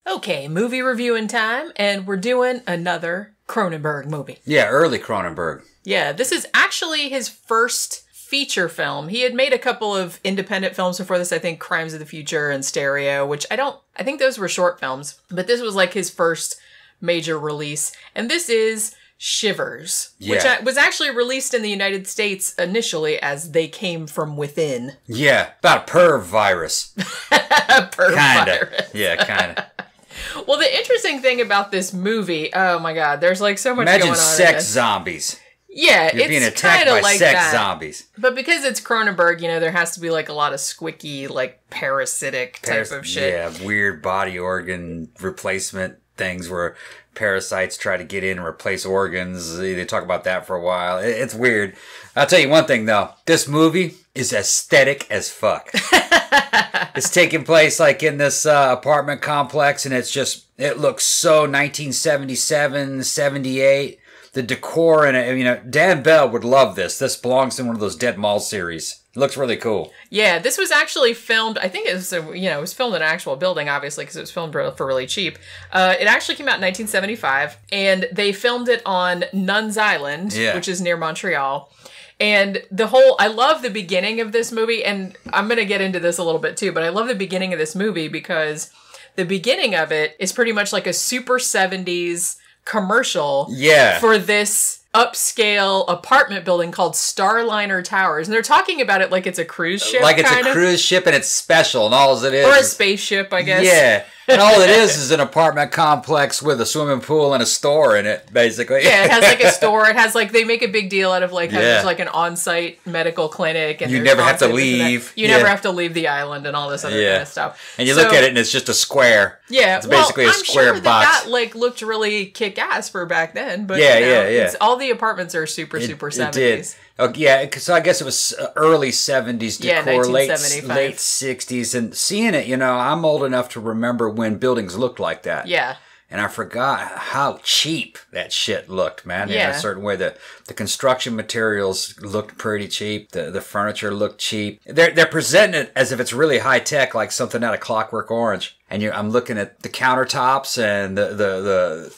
Okay, movie reviewing time, and we're doing another Cronenberg movie. Yeah, early Cronenberg. Yeah, this is actually his first feature film. He had made a couple of independent films before this, I think Crimes of the Future and Stereo, which I think those were short films, but this was like his first major release. And this is Shivers, which was actually released in the United States initially as They Came From Within. Yeah, about a perv virus. Perv virus. Yeah, kind of. Well, the interesting thing about this movie, oh my god, there's like so much going on. Imagine sex zombies. Yeah, You're being attacked by like sex zombies. But because it's Cronenberg, you know, there has to be like a lot of squicky, like parasitic type of shit. Yeah, weird body organ replacement things where parasites try to get in and replace organs. They talk about that for a while. It's weird. I'll tell you one thing though. This movie is aesthetic as fuck. It's taking place like in this apartment complex, and it looks so 1977, 78. The decor in it, you know, Dan Bell would love this. This belongs in one of those Dead Mall series. It looks really cool. Yeah, this was actually filmed, I think it was filmed in an actual building, obviously, because it was filmed for really cheap. It actually came out in 1975, and they filmed it on Nuns Island, which is near Montreal. And I love the beginning of this movie, and I'm going to get into this a little bit too, but I love the beginning of this movie because the beginning of it is pretty much like a super 70s commercial for this upscale apartment building called Starliner Towers. And they're talking about it like it's a cruise ship. Like it's a cruise ship and it's special and all it is. Or a spaceship, I guess. Yeah. And all it is an apartment complex with a swimming pool and a store in it, basically. Yeah, it has like a store. It has like, they make a big deal out of like, there's like an on-site medical clinic. And you never have to leave. You never have to leave the island and all this other kind of stuff. And you look at it and it's just a square. Yeah. It's basically a square box. That like looked really kick-ass for back then. But yeah. All the apartments are super 70s. It did. Oh, yeah, so I guess it was early 70s decor, late 60s. And seeing it, you know, I'm old enough to remember when buildings looked like that. Yeah. And I forgot how cheap that shit looked, man. In a certain way. The construction materials looked pretty cheap. The furniture looked cheap. They're presenting it as if it's really high tech, like something out of Clockwork Orange. And I'm looking at the countertops and the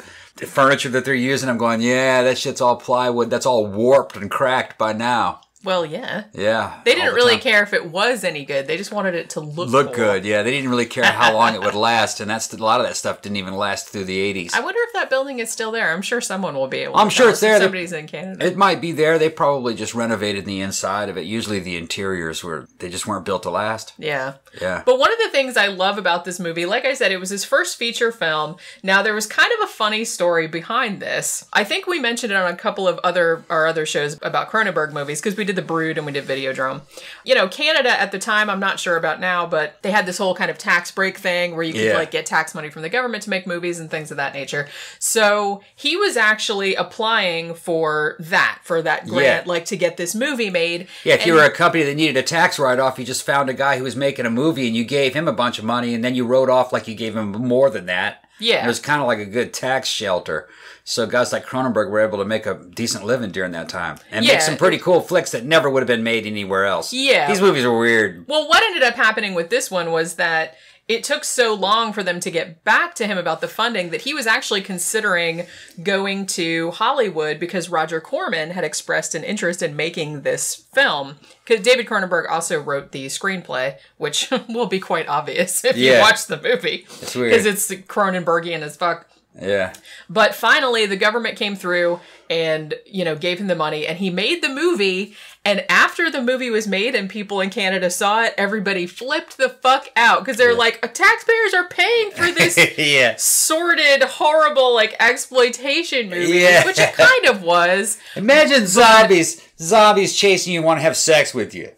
furniture that they're using. I'm going, yeah, that shit's all plywood. That's all warped and cracked by now. Well, yeah. Yeah. They didn't really care if it was any good. They just wanted it to look cool. Good, yeah. They didn't really care how long it would last, and a lot of that stuff didn't even last through the 80s. I wonder if that building is still there. I'm sure someone will be able to. I'm sure it's there. Somebody's in Canada. It might be there. They probably just renovated the inside of it. Usually the interiors they just weren't built to last. Yeah. Yeah. But one of the things I love about this movie, like I said, it was his first feature film. Now, there was kind of a funny story behind this. I think we mentioned it on a couple of our other shows about Cronenberg movies, because we did The Brood and we did Videodrome. You know, Canada at the time, I'm not sure about now, but they had this whole kind of tax break thing where you could like get tax money from the government to make movies and things of that nature. So he was actually applying for that grant, like to get this movie made. Yeah, if you were a company that needed a tax write-off, you just found a guy who was making a movie and you gave him a bunch of money and then you wrote off like you gave him more than that. Yeah. And it was kind of like a good tax shelter. So guys like Cronenberg were able to make a decent living during that time. And make some pretty cool flicks that never would have been made anywhere else. Yeah. These movies are weird. Well, what ended up happening with this one was that it took so long for them to get back to him about the funding that he was actually considering going to Hollywood because Roger Corman had expressed an interest in making this film. Because David Cronenberg also wrote the screenplay, which will be quite obvious if you watch the movie. It's weird. Because it's Cronenbergian as fuck. Yeah. But finally, the government came through and, you know, gave him the money. And he made the movie. And after the movie was made and people in Canada saw it, everybody flipped the fuck out. Because they're like, taxpayers are paying for this sordid, horrible, like, exploitation movie. Which it kind of was. Imagine zombies chasing you and want to have sex with you.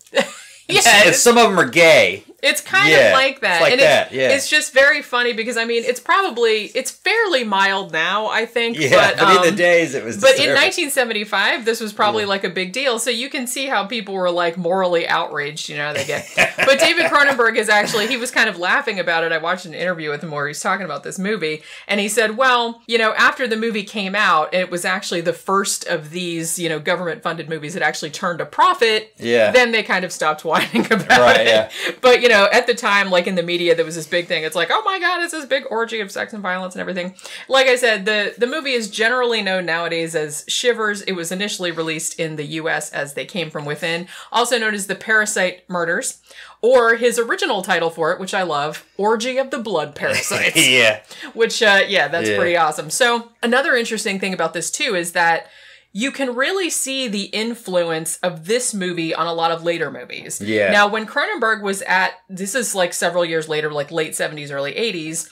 And some of them are gay. It's kind of like that. It's like it's just very funny because, I mean, it's fairly mild now, I think. Yeah, but in the days it was disturbing. But in 1975, this was probably like a big deal. So you can see how people were like morally outraged, you know, they get. But David Cronenberg he was kind of laughing about it. I watched an interview with him where he's talking about this movie. And he said, well, you know, after the movie came out, it was actually the first of these, you know, government funded movies that actually turned a profit. Yeah. Then they kind of stopped whining about it. Yeah. But, you at the time, like in the media, there was this big thing. It's like, oh my God, it's this big orgy of sex and violence and everything. Like I said, the movie is generally known nowadays as Shivers. It was initially released in the US as They Came From Within, also known as The Parasite Murders, or his original title for it, which I love, Orgy of the Blood Parasites. Yeah. Which, that's pretty awesome. So another interesting thing about this too is that you can really see the influence of this movie on a lot of later movies. Yeah. Now, when Cronenberg was this is like several years later, like late 70s, early 80s,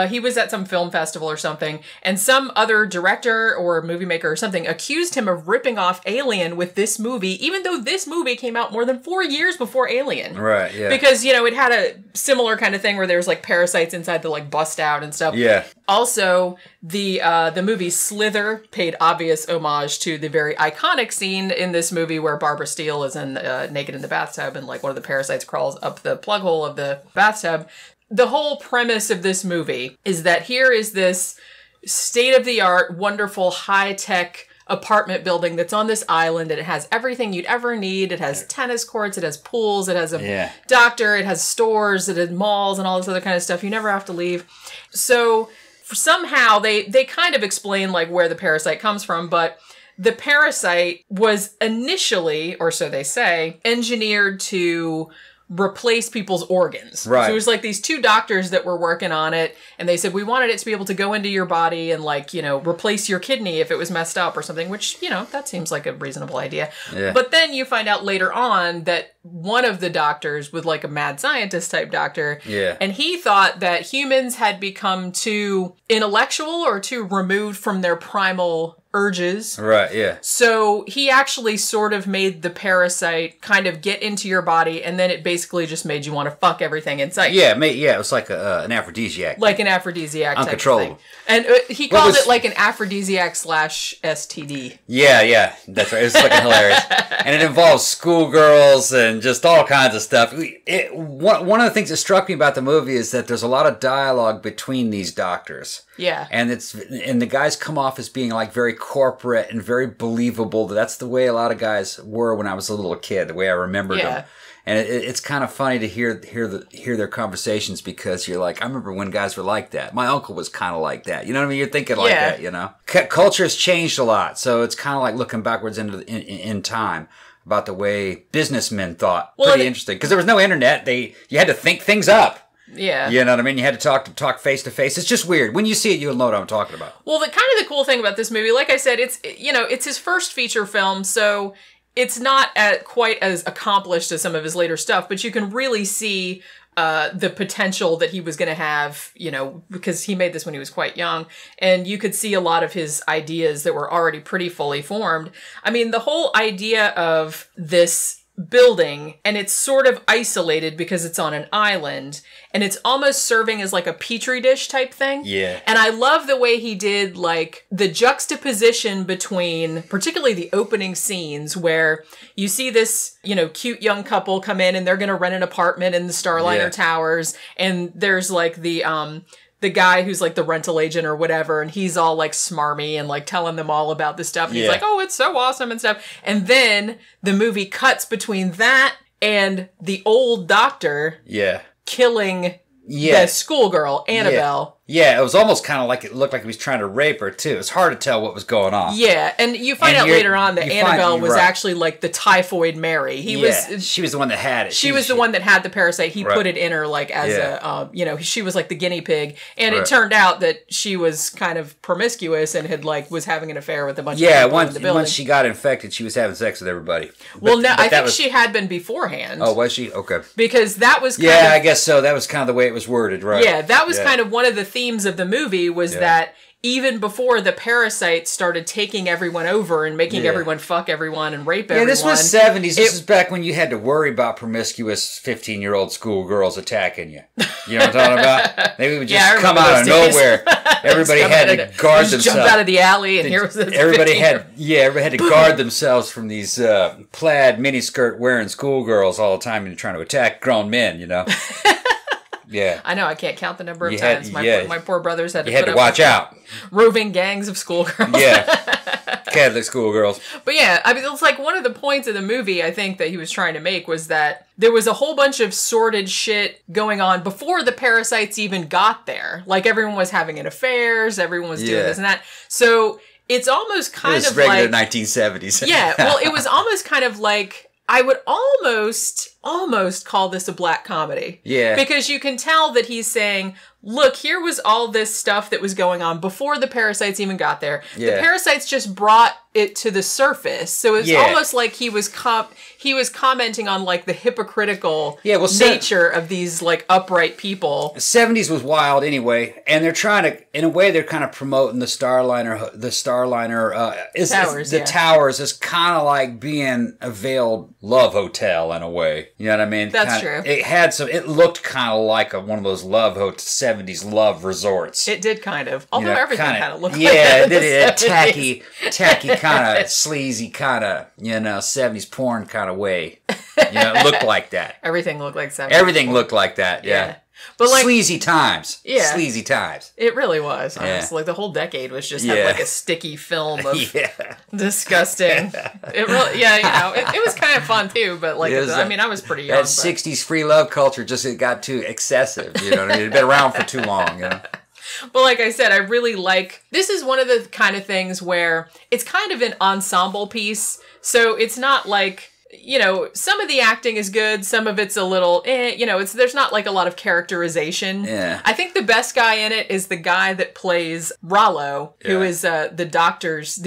he was at some film festival or something, and some other director or movie maker or something accused him of ripping off Alien with this movie, even though this movie came out more than 4 years before Alien. Right, yeah. Because, it had a similar kind of thing where there was like parasites inside the like bust out and stuff. Yeah. Also, the movie Slither paid obvious homage to the very iconic scene in this movie where Barbara Steele is naked in the bathtub and like one of the parasites crawls up the plug hole of the bathtub. The whole premise of this movie is that here is this state-of-the-art, wonderful, high-tech apartment building that's on this island, and it has everything you'd ever need. It has tennis courts, it has pools, it has a doctor, it has stores, it has malls, and all this other kind of stuff. You never have to leave. So somehow they kind of explain like where the parasite comes from, but the parasite was initially, or so they say, engineered to replace people's organs. Right. So it was like these two doctors that were working on it, and they said, we wanted it to be able to go into your body and like, replace your kidney if it was messed up or something, which, that seems like a reasonable idea. Yeah. But then you find out later on that one of the doctors was like a mad scientist type doctor. Yeah. And he thought that humans had become too intellectual or too removed from their primal urges. Right, yeah. So he actually sort of made the parasite kind of get into your body, and then it basically just made you want to fuck everything in sight. Yeah, it was like an aphrodisiac. Like an aphrodisiac type uncontrollable. thing. And he called it like an aphrodisiac / STD. Yeah, that's right. It's fucking hilarious. And it involves schoolgirls and just all kinds of stuff. One of the things that struck me about the movie is that there's a lot of dialogue between these doctors. Yeah. And the guys come off as being like very corporate and very believable. That's the way a lot of guys were when I was a little kid, the way I remembered them. And it's kind of funny to hear their conversations, because you're like, I remember when guys were like that. My uncle was kind of like that. You know what I mean? You're thinking like that, Culture has changed a lot. So it's kind of like looking backwards in time about the way businessmen thought. Well, pretty interesting. Because there was no internet. You had to think things up. Yeah. You know what I mean? You had to talk face to face. It's just weird. When you see it, you'll know what I'm talking about. Well, the cool thing about this movie, like I said, it's his first feature film, so it's not quite as accomplished as some of his later stuff, but you can really see the potential that he was going to have, because he made this when he was quite young, and you could see a lot of his ideas that were already pretty fully formed. I mean, the whole idea of this building, and it's sort of isolated because it's on an island, and it's almost serving as like a petri dish type thing. Yeah. And I love the way he did like the juxtaposition between particularly the opening scenes where you see this, cute young couple come in and they're going to rent an apartment in the Starliner Towers, and there's like the guy who's like the rental agent or whatever, and he's all like smarmy and like telling them all about this stuff. And he's like, oh, it's so awesome and stuff. And then the movie cuts between that and the old doctor killing the schoolgirl, Annabelle. Yeah, it was almost kind of like it looked like he was trying to rape her, too. It's hard to tell what was going on. Yeah, and you find out later on that Annabelle was actually like the typhoid Mary. She was the one that had it. She was the one that had the parasite. He put it in her like as she was like the guinea pig. And it turned out that she was kind of promiscuous and was having an affair with a bunch of people in the building. Once she got infected, she was having sex with everybody. I think she had been beforehand. Oh, was she? Okay. Because that was kind of... I guess so. That was kind of the way it was worded, right? Yeah, that was kind of one of the themes of the movie was that even before the parasite started taking everyone over and making everyone fuck everyone and rape everyone. Yeah, this was 70s. This is back when you had to worry about promiscuous 15-year-old schoolgirls attacking you. You know what I'm talking about? They would just come out of nowhere. Everybody had to guard themselves. Jump out of the alley and here was this everybody had to guard themselves from these plaid miniskirt wearing schoolgirls all the time and trying to attack grown men, Yeah. I know. I can't count the number of times my poor brothers had to put up watch out. Roving gangs of schoolgirls. Yeah. Catholic schoolgirls. But yeah, I mean, it's like one of the points of the movie I think that he was trying to make was that there was a whole bunch of sordid shit going on before the parasites even got there. Like everyone was having affairs, everyone was doing this and that. So it's almost kind of regular like 1970s. Yeah, well, it was almost kind of like I would almost call this a black comedy. Yeah. Because you can tell that he's saying, look, here was all this stuff that was going on before the parasites even got there. Yeah. The parasites just brought it to the surface. So it's almost like he was commenting on like the hypocritical nature of these like upright people. The 70s was wild anyway, and they're trying to, in a way, they're kind of promoting the Starliner. The Towers is kind of like being a veiled love hotel in a way. You know what I mean? That's true. It looked kind of like one of those 70s love resorts. It did kind of. Although everything kind of looked like that. Yeah, it did. Tacky kind of sleazy kind of, 70s porn kind of way. It looked like that. Everything looked like 70s. Everything looked like that, yeah. But like sleazy times. Yeah. Sleazy times. It really was. Honestly. Like the whole decade was just had like a sticky film of disgusting. It really it was kind of fun too, but like I was pretty young. That 60s free love culture it got too excessive, you know what I mean? It had been around for too long, But like I said, I really this is one of the kind of things where it's kind of an ensemble piece. So it's not like, some of the acting is good. Some of it's a little, there's not like a lot of characterization. Yeah. I think the best guy in it is the guy that plays Rollo, who is the doctor's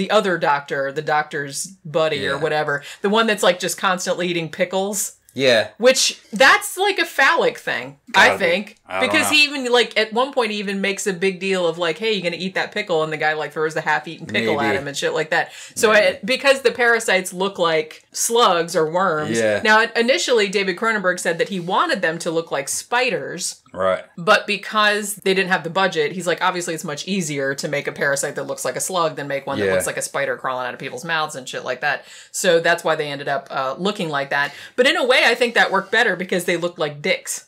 buddy or whatever. The one that's like just constantly eating pickles. Yeah. Which, that's like a phallic thing, I think. Because he even, like, at one point he even makes a big deal of like, hey, you gonna eat that pickle? And the guy, like, throws the half-eaten pickle at him and shit like that. So because the parasites look like slugs or worms. Yeah. Now, initially, David Cronenberg said that he wanted them to look like spiders. Right. But because they didn't have the budget, he's like, obviously it's much easier to make a parasite that looks like a slug than make one that looks like a spider crawling out of people's mouths and shit like that. So that's why they ended up looking like that. But in a way, I think that worked better because they looked like dicks.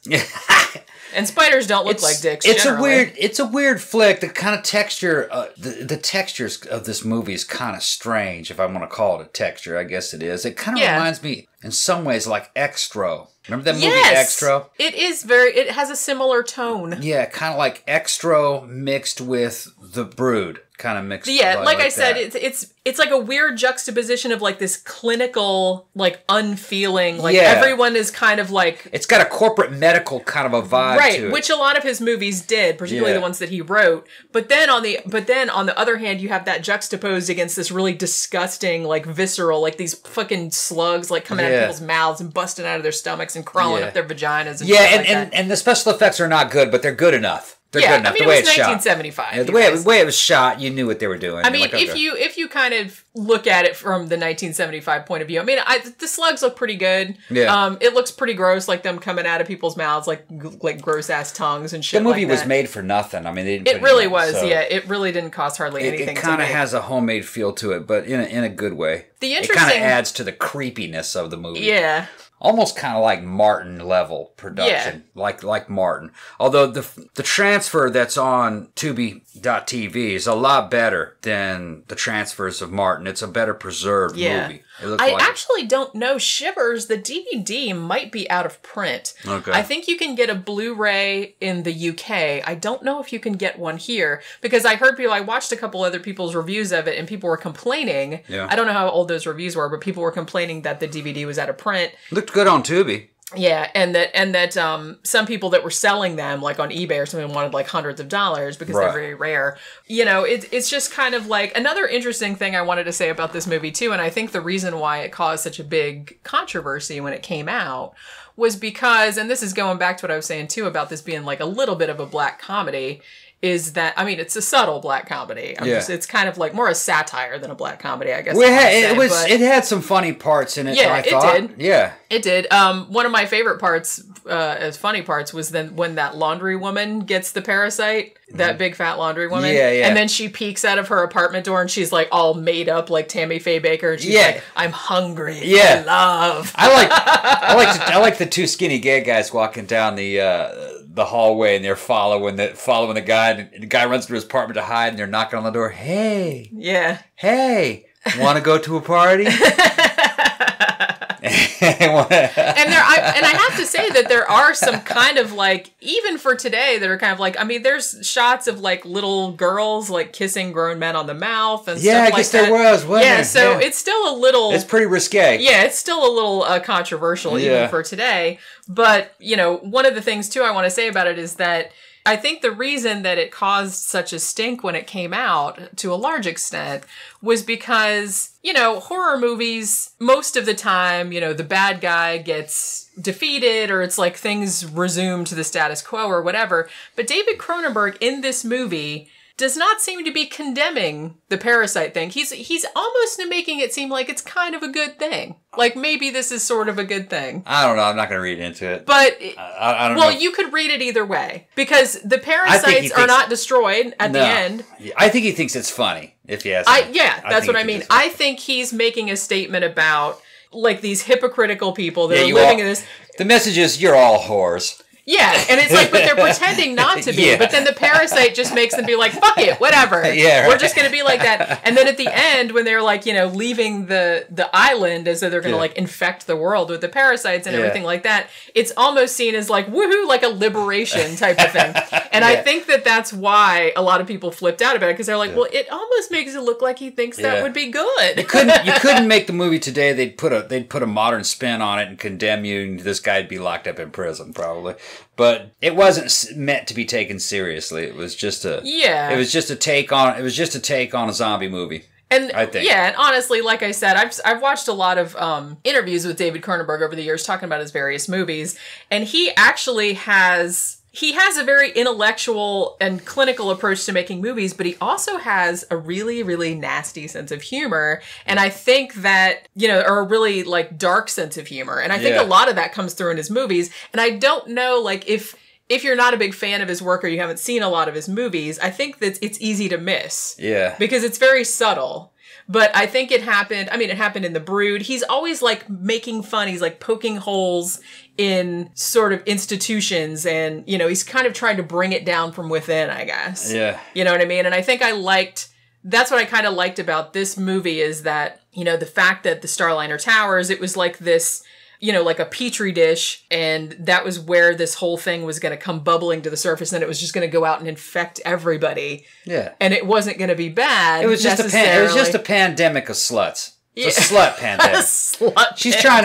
And spiders don't look like dicks. It's a weird flick. The kind of texture, the textures of this movie is kind of strange. If I want to call it a texture, I guess it is. It kind of reminds me, in some ways, like Extra. Remember that movie Extra? It is it has a similar tone. Yeah, kind of like Extra mixed with The Brood. Kind of mixed. Yeah, like I said, it's like a weird juxtaposition of like this clinical, like unfeeling, like everyone is kind of like it's got a corporate medical kind of a vibe to it. Which a lot of his movies did, particularly the ones that he wrote. But then on the other hand, you have that juxtaposed against this really disgusting, like visceral, like these fucking slugs like coming out of people's mouths and busting out of their stomachs and crawling up their vaginas. And the special effects are not good, but they're good enough. They're good enough. I mean, it was 1975. Yeah, the way it was shot, you knew what they were doing. I mean, if you kind of look at it from the 1975 point of view, I mean, the slugs look pretty good. Yeah. It looks pretty gross, like them coming out of people's mouths, like gross ass tongues and shit. The movie like that. Was made for nothing. I mean, they didn't. It really was. So it really didn't cost hardly anything. It kind of has a homemade feel to it, but in a good way. It kind of adds to the creepiness of the movie. Yeah. Almost kind of like Martin level production, like Martin. Although the transfer that's on Tubi.tv is a lot better than the transfers of Martin. It's a better preserved movie. I actually don't know. Shivers, the DVD might be out of print. Okay. I think you can get a Blu-ray in the UK. I don't know if you can get one here because I watched a couple other people's reviews of it and people were complaining. Yeah. I don't know how old those reviews were, but people were complaining that the DVD was out of print. Looked good on Tubi. Yeah, and that some people that were selling them, like on eBay or something, wanted like hundreds of dollars because they're very rare. It's just kind of like another interesting thing I wanted to say about this movie too, and I think the reason why it caused such a big controversy when it came out was because, and this is going back to what I was saying too about this being like a little bit of a black comedy, is that, I mean, it's a subtle black comedy. It's kind of like more a satire than a black comedy, I guess. Well, it had some funny parts in it. Yeah, I thought. It did. Yeah, it did. One of my favorite parts, as funny parts, was then when that laundry woman gets the parasite, that big fat laundry woman. Yeah. And then she peeks out of her apartment door and she's like all made up like Tammy Faye Baker. And she's like, "I'm hungry. Yeah, love." I like the two skinny gay guys walking down the the hallway and they're following the guy, and the guy runs to his apartment to hide, and they're knocking on the door. Hey, want to go to a party? And I have to say that there are some kind of like, even for today, that are kind of like, I mean, there's shots of like little girls like kissing grown men on the mouth and stuff like that. Yeah, I guess there was, wasn't there? So it's still a little... It's prettle risque. Yeah, it's still a little controversial even for today. But, you know, one of the things too I want to say about it is that I think the reason that it caused such a stink when it came out, to a large extent, was because, you know, horror movies, most of the time, you know, the bad guy gets defeated or it's like things resume to the status quo or whatever. But David Cronenberg in this movie does not seem to be condemning the parasite thing. He's almost making it seem like it's kind of a good thing. Like maybe this is sort of a good thing. I don't know. I'm not going to read into it. But I don't know. Well, you could read it either way because the parasites are not destroyed at the end. I think he thinks it's funny. If you ask me. That's what I mean. I think he's making a statement about like these hypocritical people that are living in this. The message is you're all whores. Yeah, and it's like, but they're pretending not to be. Yeah. But then the parasite just makes them be like, fuck it, whatever. Yeah, right. We're just going to be like that. And then at the end, when they're like, you know, leaving the island as though they're going to like infect the world with the parasites and everything like that, it's almost seen as like, woohoo, like a liberation type of thing. And I think that that's why a lot of people flipped out about it, because they're like, well, it almost makes it look like he thinks that would be good. You couldn't make the movie today. They'd put a modern spin on it and condemn you, and this guy'd be locked up in prison probably. But it wasn't meant to be taken seriously. It was just a It was just a take on a zombie movie. And I think. Yeah, and honestly, like I said, I've watched a lot of interviews with David Cronenberg over the years talking about his various movies, and he actually has a very intellectual and clinical approach to making movies, but he also has a really, really nasty sense of humor. And I think that, you know, or a really like dark sense of humor. And I think a lot of that comes through in his movies. And I don't know, like, if you're not a big fan of his work or you haven't seen a lot of his movies, I think that it's easy to miss. Yeah. Because it's very subtle. But I think it happened in The Brood. He's always like making fun. He's like poking holes in sort of institutions, and, you know, he's kind of trying to bring it down from within, I guess. Yeah. You know what I mean? And I think that's what I kind of liked about this movie, is that, you know, the fact that the Starliner Towers, it was like this, you know, like a petri dish, and that was where this whole thing was going to come bubbling to the surface, and it was just going to go out and infect everybody. Yeah. And it wasn't going to be bad. It was just a pandemic of sluts. It's a slut pandemic. She's trying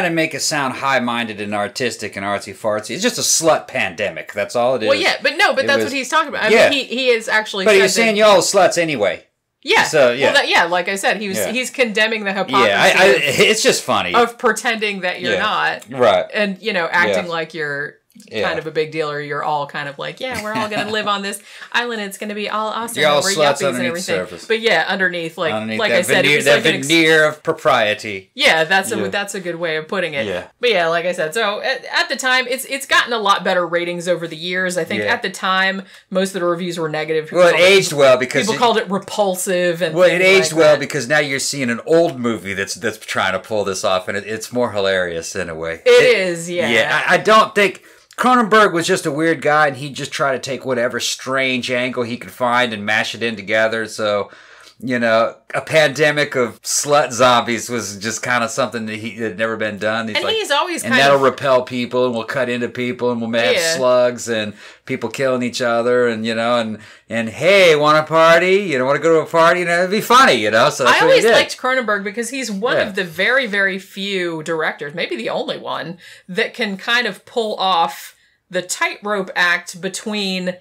to make it sound high-minded and artistic and artsy-fartsy. It's just a slut pandemic. That's all it is. Well, yeah, but that's what he's talking about. I mean, he is actually. But he's saying y'all sluts anyway. Yeah. So yeah. Well, like I said, he's condemning the hypocrisy. Yeah, it's just funny of pretending that you're not, right, and, you know, acting like you're kind of a big deal, or you're all kind of like, we're all going to live on this island. It's going to be all awesome. You're all sluts underneath and everything. Surface. But underneath I said, it was that like veneer of propriety. Yeah, that's a good way of putting it. Yeah. But yeah, like I said, so at the time, it's gotten a lot better ratings over the years. I think at the time, most of the reviews were negative. Well, it aged well because people called it repulsive, and it aged well because now you're seeing an old movie that's trying to pull this off, and it's more hilarious in a way. It is, yeah. Yeah, I don't think. Cronenberg was just a weird guy, and he'd just try to take whatever strange angle he could find and mash it in together. So, you know, a pandemic of slut zombies was just kind of something that had never been done. He's always and that'll repel people, and we'll cut into people, and we'll have slugs and people killing each other, and, you know, and hey, want to party? You know, want to go to a party? You know, it'd be funny, you know. So that's I always liked Cronenberg because he's one of the very, very few directors, maybe the only one, that can kind of pull off the tightrope act between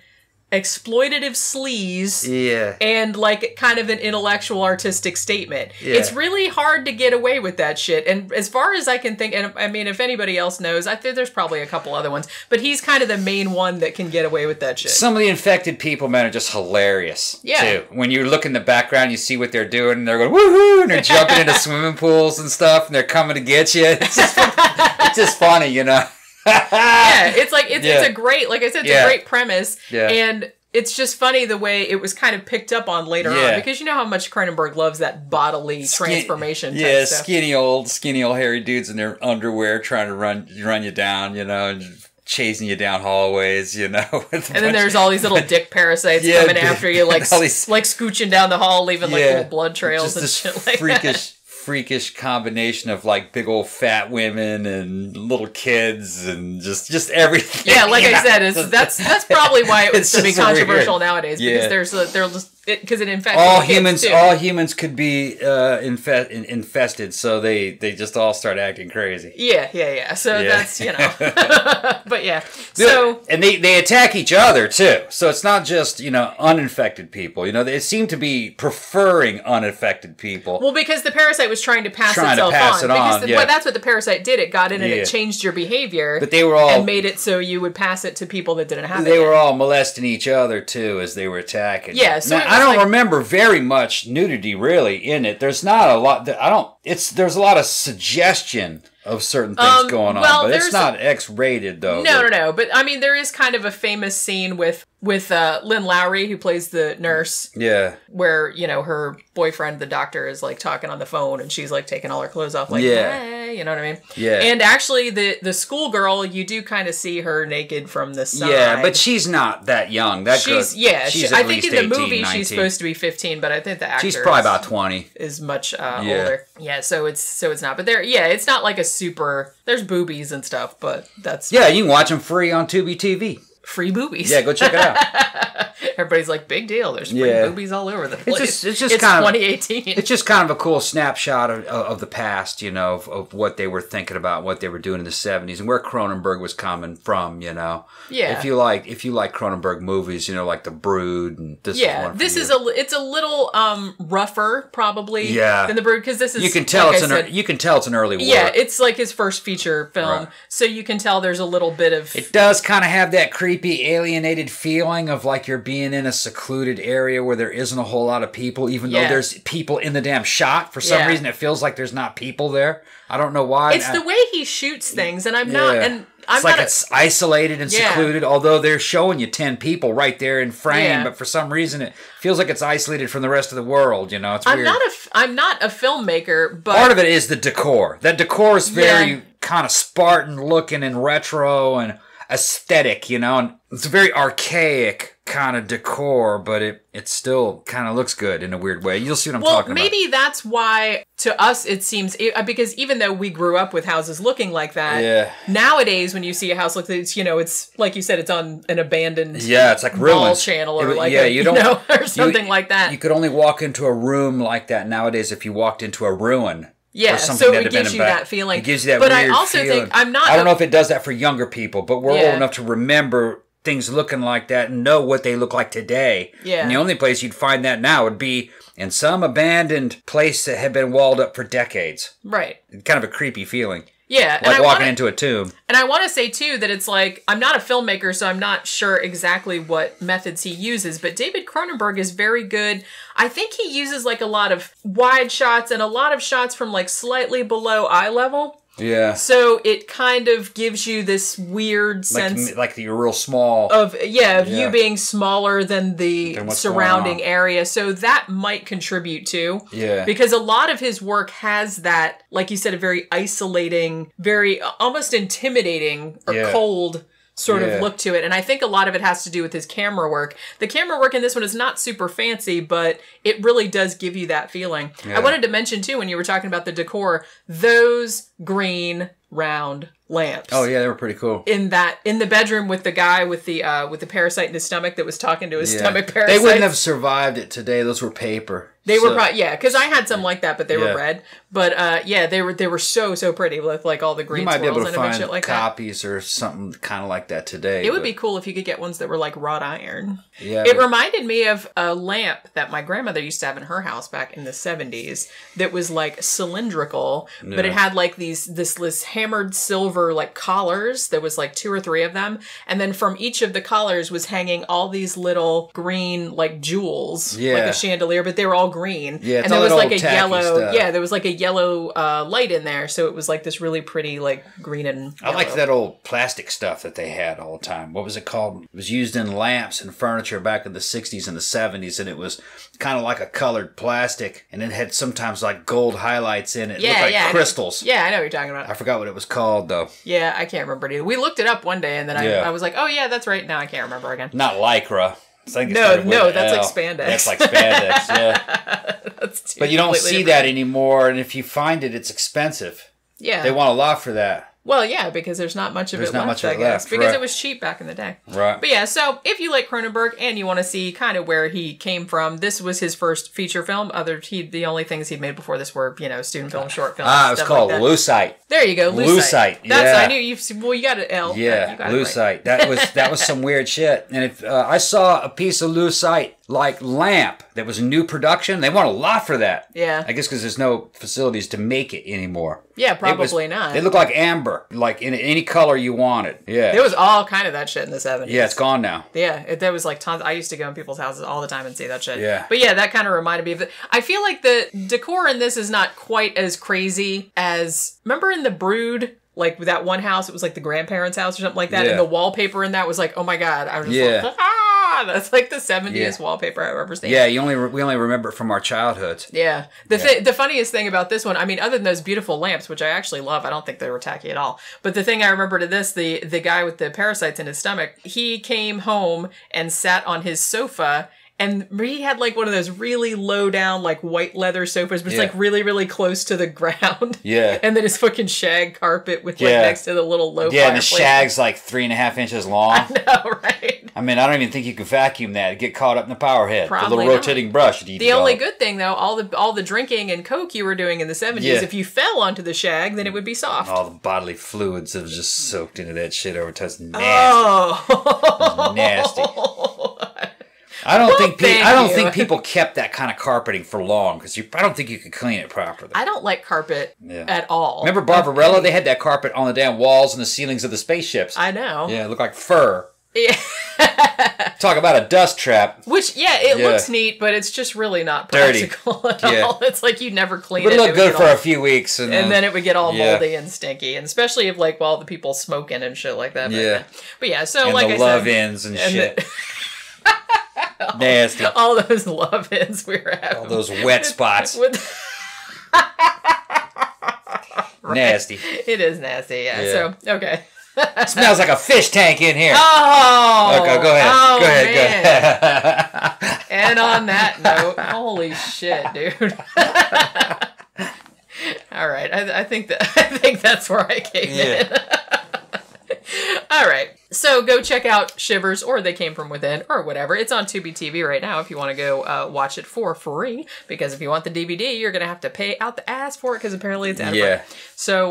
exploitative sleaze and like kind of an intellectual artistic statement. It's really hard to get away with that shit. And as far as I can think, and I mean, if anybody else knows, I think there's probably a couple other ones, but he's kind of the main one that can get away with that shit. Some of the infected people, man, are just hilarious too. When you look in the background, you see what they're doing, and they're going woohoo, and they're jumping into swimming pools and stuff, and they're coming to get you. It's just funny, you know. It's a great, like I said, it's a great premise, and it's just funny the way it was kind of picked up on later on, because you know how much Cronenberg loves that bodily transformation type stuff. skinny old hairy dudes in their underwear trying to run you down, you know. chasing you down hallways, you know. And then there's all these little dick parasites coming after you, like like scooching down the hall, leaving like little blood trails and shit like that. Freakish combination of like big old fat women and little kids and just everything. Yeah, like I said, that's probably why it was to be controversial nowadays, because because it infects all humans could be infested, so they just all start acting crazy. Yeah. So that's, you know. But yeah. So and they attack each other too. So it's not just, you know, uninfected people. You know, they seem to be preferring uninfected people. Well, because the parasite was trying to pass itself on. Because that's what the parasite did. It got in and it changed your behavior. But they were all, and made it so you would pass it to people that didn't have it. They were all molesting each other too as they were attacking. Yeah. So I don't remember very much nudity really in it. There's not a lot. There's a lot of suggestion of certain things going on, but it's not X-rated though. No. But I mean, there is kind of a famous scene with Lynn Lowry, who plays the nurse. Yeah. Where, you know, her boyfriend, the doctor, is like talking on the phone and she's like taking all her clothes off, like, hey, you know what I mean? Yeah. And actually the schoolgirl, you do kind of see her naked from the side. Yeah, but she's not that young. I think in the movie 19. She's supposed to be 15, but I think the actor she's probably about 20. Is much older. Yeah, so it's not. But it's not like a super, there's boobies and stuff, but that's... Yeah, you can watch them free on Tubi TV. Free boobies. Yeah, go check it out. Everybody's like, big deal. There's free boobies all over the place. It's kind 2018. It's just kind of a cool snapshot of the past, you know, of what they were thinking about, what they were doing in the 70s, and where Cronenberg was coming from, you know. Yeah. If you like Cronenberg movies, you know, like The Brood and this. Yeah, it's a little rougher probably than The Brood, because this is, you can tell it's an early work. Yeah, it's like his first feature film, right. So you can tell there's a little bit of... It does kind of have that creepy, alienated feeling of like you're being in a secluded area where there isn't a whole lot of people, even though there's people in the damn shot. For some reason, it feels like there's not people there. I don't know why. It's the way he shoots things, and it's isolated and secluded, although they're showing you 10 people right there in frame, but for some reason it feels like it's isolated from the rest of the world, you know. It's weird. I'm not a filmmaker, but... Part of it is the decor. That decor is very kind of Spartan looking and retro and aesthetic, you know, and it's a very archaic kind of decor, but it still kind of looks good in a weird way. You'll see what I'm talking about. Well, maybe that's why to us it seems, because even though we grew up with houses looking like that, nowadays when you see a house like this, you know, it's like you said, it's on an abandoned it's like ruins channel or or something like that. You could only walk into a room like that nowadays if you walked into a ruin. Yeah, so it gives you that feeling. It gives you that weird feeling. But I also think I don't know if it does that for younger people, but we're old enough to remember things looking like that and know what they look like today. Yeah. And the only place you'd find that now would be in some abandoned place that had been walled up for decades. Right. Kind of a creepy feeling. Yeah. Like walking into a tomb. And I want to say, too, that it's like, I'm not a filmmaker, so I'm not sure exactly what methods he uses, but David Cronenberg is very good. I think he uses like a lot of wide shots and a lot of shots from like slightly below eye level. Yeah. So it kind of gives you this weird sense... Like you're real small. Of you being smaller than the surrounding area. So that might contribute too. Yeah. Because a lot of his work has that, like you said, a very isolating, very almost intimidating or cold sort of look to it. And I think a lot of it has to do with his camera work. The camera work in this one is not super fancy, but it really does give you that feeling. Yeah. I wanted to mention too, when you were talking about the decor, those green round lamps. Oh yeah, they were pretty cool. In the bedroom with the guy with the parasite in his stomach that was talking to his stomach parasite. They wouldn't have survived it today. Those were paper. They were probably, because I had some like that, but they were red. But they were so pretty with like all the green swirls and shit like that. You might be able to find copies or something kind of like that today. It would be cool if you could get ones that were like wrought iron. Yeah. It reminded me of a lamp that my grandmother used to have in her house back in the 70s that was like cylindrical, but it had like this hammered silver like collars. There was like 2 or 3 of them. And then from each of the collars was hanging all these little green like jewels, like a chandelier, but they were all green. Yeah, and there was like a yellow. Stuff. Yeah, there was like a yellow light in there, so it was like this really pretty like green and yellow. I liked that old plastic stuff that they had all the time. What was it called? It was used in lamps and furniture back in the 60s and the 70s, and it was kind of like a colored plastic, and it had sometimes like gold highlights in it. It looked like crystals. Yeah, I know what you're talking about. I forgot what it was called, though. Yeah, I can't remember it either. We looked it up one day, and then I was like, oh, yeah, that's right. Now I can't remember again. Not Lycra. No, that's like spandex. That's like spandex, yeah. But you don't see that anymore, and if you find it, it's expensive. Yeah. They want a lot for that. Well, yeah, because there's not much of it left, I guess. Because it was cheap back in the day. Right. But yeah, so if you like Cronenberg and you want to see kind of where he came from, this was his first feature film. The only things he'd made before this were, student film, short films. It was called Lucite. There you go, Lucite. I knew you got an L. Yeah, Lucite. Right. That was some weird shit. And if I saw a piece of Lucite like lamp that was a new production, they want a lot for that. Yeah. I guess because there's no facilities to make it anymore. Yeah, probably not. It looked like amber, like in any color you wanted. Yeah. There was all kind of that shit in the 70s. Yeah, it's gone now. Yeah, there was like tons. I used to go in people's houses all the time and see that shit. Yeah. But yeah, that kind of reminded me of it. I feel like the decor in this is not quite as crazy as, remember in The Brood? Like that one house, it was like the grandparents' house or something like that. Yeah. And the wallpaper in that was like, oh my God. I was just like, that's like the 70s wallpaper I've ever seen. Yeah, we only remember it from our childhoods. Yeah. The funniest thing about this one, I mean, other than those beautiful lamps, which I actually love, I don't think they were tacky at all. But the thing I remember to this, the guy with the parasites in his stomach, he came home and sat on his sofa. And he had like one of those really low down, like white leather sofas, but it's like really, really close to the ground. Yeah. And then his fucking shag carpet with like next to the little low fireplace. And the shag's like 3.5 inches long. I know, right? I mean, I don't even think you could vacuum that. It'd get caught up in the power head. Probably the little rotating brush. The only good thing though, all the drinking and coke you were doing in the 70s, if you fell onto the shag, then it would be soft. All the bodily fluids have just soaked into that shit over time. It's nasty. Oh. It's nasty. I don't think people kept that kind of carpeting for long because I don't think you could clean it properly. I don't like carpet at all. Remember Barbarella? They had that carpet on the damn walls and the ceilings of the spaceships. I know. Yeah, it looked like fur. Yeah. Talk about a dust trap. Which, it looks neat, but it's just really not practical at all. It's like you'd never clean it. It would look good for a few weeks. And then it would get all moldy and stinky. And especially if, like, the people smoking and shit like that. Yeah. But yeah, so and like I said. And the love-ins and shit. Nasty. All those love-ins we were having. All those wet spots. Nasty. It is nasty, yeah. So, okay. It smells like a fish tank in here. Oh! Okay, go ahead. Oh, go ahead. And on that note, holy shit, dude. All right, I think that's where I came in. All right. So go check out Shivers or They Came From Within or whatever. It's on Tubi TV right now if you want to go watch it for free. Because if you want the DVD, you're going to have to pay out the ass for it because apparently it's out of print. So,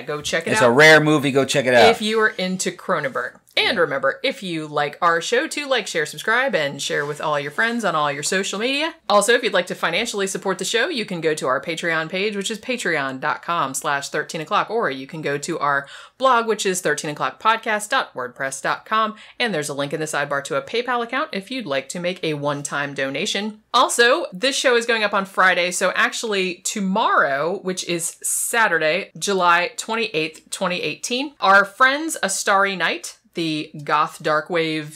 go check it out. It's a rare movie. Go check it out. If you are into Cronenberg. And remember, if you like our show, to like, share, subscribe, and share with all your friends on all your social media. Also, if you'd like to financially support the show, you can go to our Patreon page, which is patreon.com/13o'clock, or you can go to our blog, which is 13o'clockpodcast.wordpress.com, and there's a link in the sidebar to a PayPal account if you'd like to make a one-time donation. Also, this show is going up on Friday, so actually tomorrow, which is Saturday, July 28th, 2018, our friends A Starry Night, the goth darkwave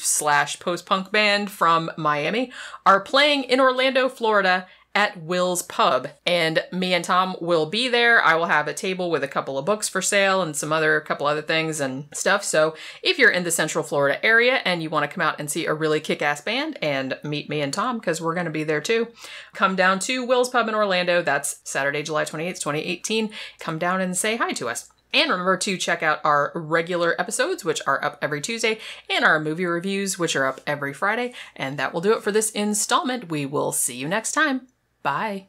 / post-punk band from Miami, are playing in Orlando, Florida at Will's Pub. And me and Tom will be there. I will have a table with a couple of books for sale and a couple other things and stuff. So if you're in the Central Florida area and you want to come out and see a really kick-ass band and meet me and Tom, because we're going to be there too, come down to Will's Pub in Orlando. That's Saturday, July 28th, 2018. Come down and say hi to us. And remember to check out our regular episodes, which are up every Tuesday, and our movie reviews, which are up every Friday. And that will do it for this installment. We will see you next time. Bye.